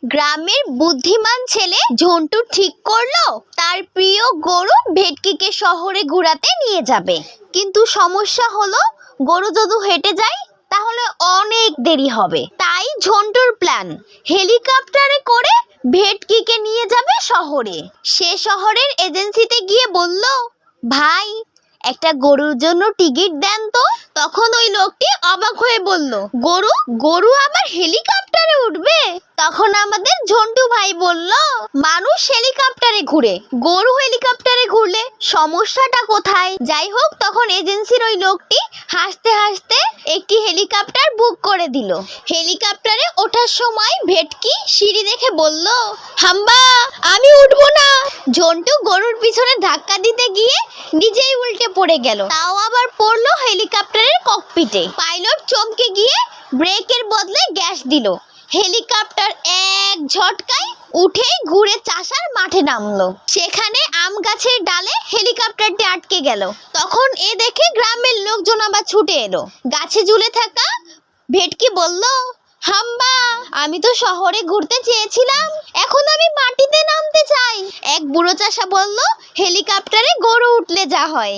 গ্রামের বুদ্ধিমান ছেলে ঝন্টু ঠিক করলো তার প্রিয় গরু ভেটকিকে শহরে ঘোরাতে নিয়ে যাবে। কিন্তু সমস্যা হলো, গরু যদি হেঁটে যায় তাহলে অনেক দেরি হবে। তাই ঝন্টুর প্ল্যান, হেলিকপ্টারে করে ভেটকিকে নিয়ে যাবে শহরে। সে শহরের এজেন্সিতে গিয়ে বলল, ভাই একটা গরুর জন্য টিকিট দেন তো। তখন ওই লোকটি অবাক হয়ে বলল, গরু গরু আবার হেলিকপ্টারে উঠবে? তখন আমাদের ঝন্টু ভাই বলল, মানুষ হেলিকপ্টারে ঘুরে, গরু হেলিকপ্টারে ঘুরলে সমস্যাটা কোথায়? যাই হোক, তখন এজেন্সির ওই লোকটি হাসতে হাসতে একটি হেলিকপ্টার বুক করে দিল। হেলিকপ্টারে ওঠার সময় ভেটকি সিঁড়ি দেখে বলল, হাম্বা আমি উঠবো না। ঝন্টু গরুর পিছনে ধাক্কা দিতে গিয়ে নিজেই উল্টে পড়ে গেল, তাও আবার পড়লো হেলিকপ্টারের ককপিটে। পাইলট চমকে গিয়ে ব্রেকের বদলে গ্যাস দিল। হেলিকপ্টার এক ঝটকায় উঠে ঘুরে চাষার মাঠে নামলো। সেখানে আম গাছের ডালে হেলিকপ্টারটি আটকে গেল। তখন এ দেখে গ্রামের লোকজন আবার ছুটে এলো। গাছে ঝুলে থাকা ভেটকি বলল, হাম্বা আমি তো শহরে ঘুরতে চেয়েছিলাম, এখন আমি মাটিতে নামতে চাই। এক বুড়ো চাষা বলল, হেলিকপ্টারে গরু উঠলে যা হয়।